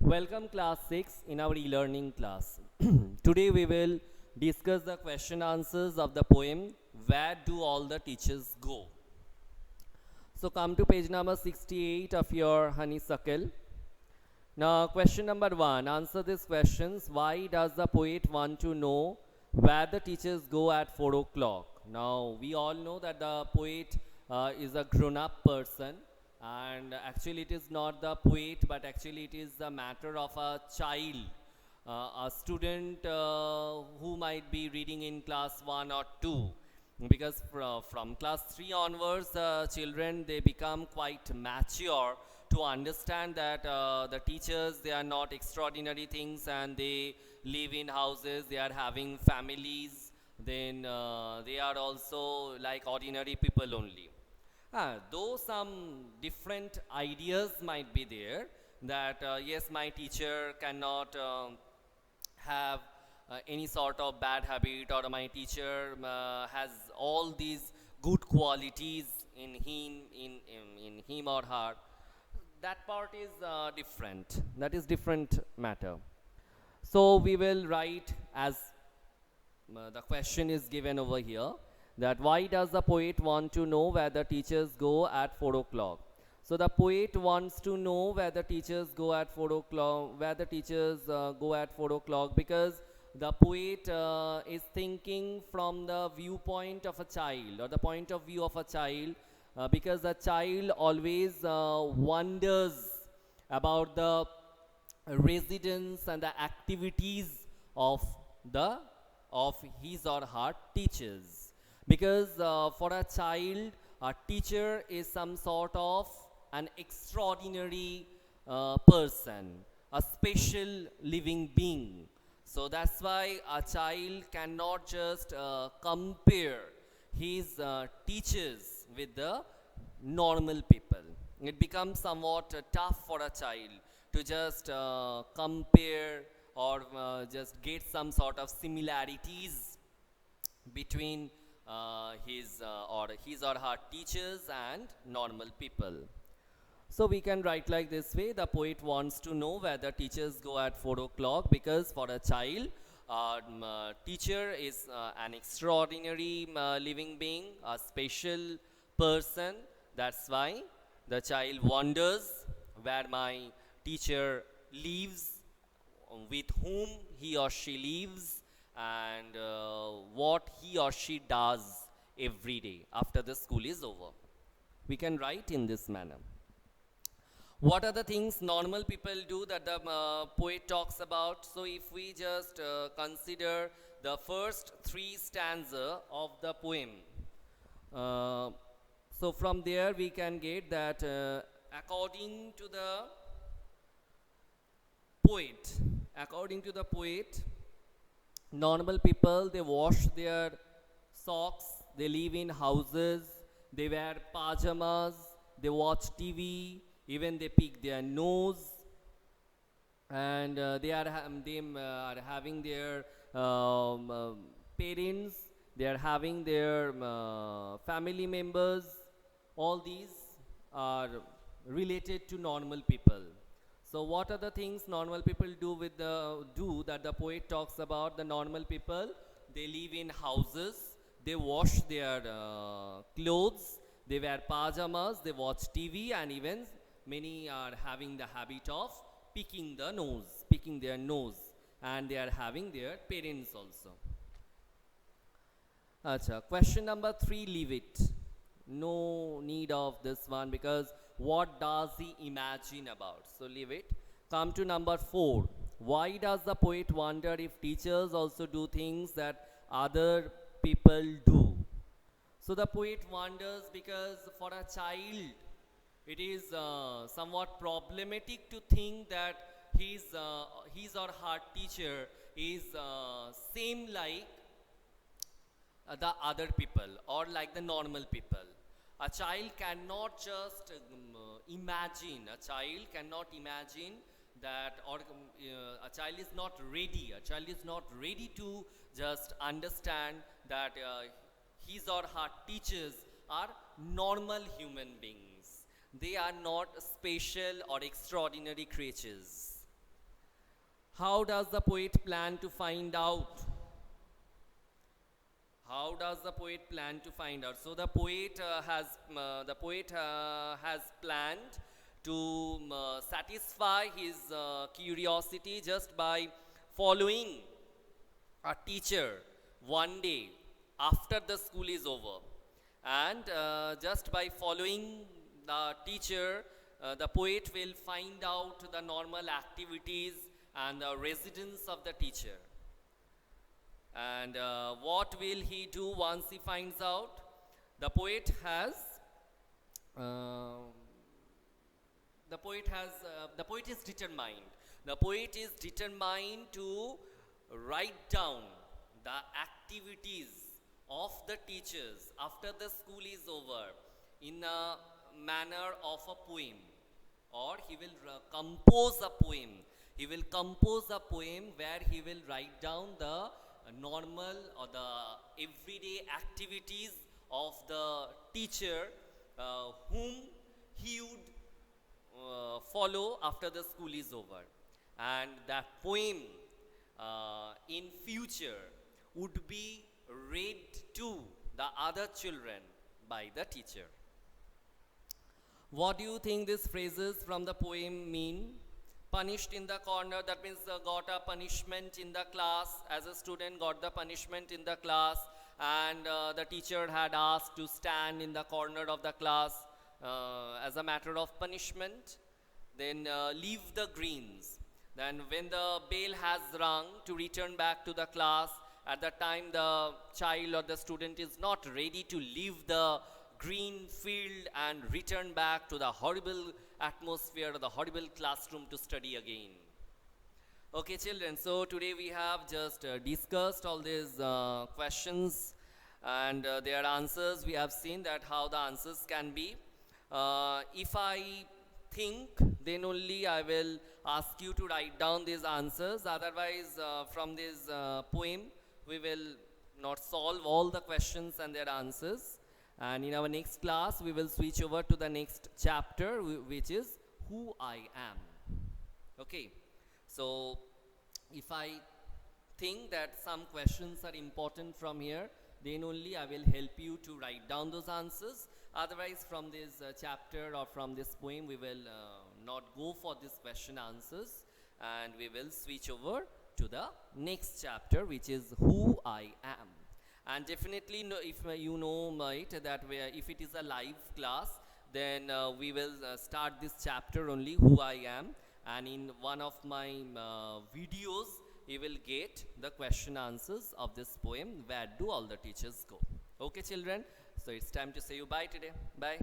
Welcome class 6 in our e-learning class. Today we will discuss the question answers of the poem Where Do All the Teachers Go? So come to page number 68 of your honeysuckle. Now question number 1, answer these questions. Why does the poet want to know where the teachers go at 4 o'clock? Now we all know that the poet is a grown-up person, and actually it is not the poet, but actually it is a matter of a child, a student who might be reading in class 1 or 2, because from class 3 onwards children, they become quite mature to understand that the teachers, they are not extraordinary things, and they live in houses, they are having families, then they are also like ordinary people only. Though some different ideas might be there, that yes, my teacher cannot have any sort of bad habit, or my teacher has all these good qualities in him or her. That part is different. That is different matter. So we will write as the question is given over here, that why does the poet want to know where the teachers go at 4 o'clock? So the poet wants to know where the teachers go at 4 o'clock, where the teachers go at 4 o'clock, because the poet is thinking from the viewpoint of a child, or the point of view of a child, because the child always wonders about the residence and the activities of the of his or her teachers, because for a child, a teacher is some sort of an extraordinary person, a special living being. So that's why a child cannot just compare his teachers with the normal people. It becomes somewhat tough for a child to just compare, or just get some sort of similarities between his or her teachers and normal people. So we can write like this way: the poet wants to know where the teachers go at 4 o'clock, because for a child, teacher is an extraordinary living being, a special person. That's why the child wonders where my teacher lives, with whom he or she lives, and what he or she does every day after the school is over. We can write in this manner. What are the things normal people do that the poet talks about? So if we just consider the first three stanza of the poem, so from there we can get that according to the poet, according to the poet, normal people, they wash their socks, they live in houses, they wear pajamas, they watch TV, even they pick their nose, and they are having their parents, they are having their family members. All these are related to normal people. So what are the things normal people do that the poet talks about? The normal people, they live in houses, they wash their clothes, they wear pajamas, they watch TV, and even many are having the habit of picking their nose, and they are having their parents also. Acha, question number 3, leave it. No need of this one, because what does he imagine about? So leave it. Come to number 4. Why does the poet wonder if teachers also do things that other people do? So the poet wonders because for a child, it is somewhat problematic to think that his or her teacher is same like the other people, or like the normal people. A child cannot just imagine, a child cannot imagine that, or a child is not ready, to just understand that his or her teachers are normal human beings. They are not special or extraordinary creatures. How does the poet plan to find out? How does the poet plan to find out? So the poet has planned to satisfy his curiosity just by following a teacher one day after the school is over, and just by following the teacher, the poet will find out the normal activities and the residence of the teacher. And what will he do once he finds out? The poet has uh, the poet is determined. The poet is determined to write down the activities of the teachers after the school is over in a manner of a poem, or he will compose a poem. He will compose a poem where he will write down the normal or the everyday activities of the teacher whom he would follow after the school is over. And that poem in future would be read to the other children by the teacher. What do you think these phrases from the poem mean? Punished in the corner, that means got a punishment in the class. As a student got the punishment in the class, and the teacher had asked to stand in the corner of the class as a matter of punishment. Then leave the greens. Then when the bell has rung to return back to the class, at the time the child or the student is not ready to leave the green field and return back to the horrible atmosphere, the horrible classroom to study again. Okay, children, so today we have just discussed all these questions and their answers. We have seen that how the answers can be. If I think, then only I will ask you to write down these answers. Otherwise, from this poem, we will not solve all the questions and their answers. And in our next class, we will switch over to the next chapter, which is Who I Am. Okay, so if I think that some questions are important from here, then only I will help you to write down those answers. Otherwise, from this chapter or from this poem, we will not go for this question answers, and we will switch over to the next chapter, which is Who I Am. And definitely, if you know, right, that if it is a live class, then we will start this chapter only, Who I Am. And in one of my videos, you will get the question answers of this poem, Where Do All the Teachers Go? Okay, children? So it's time to say you bye today. Bye.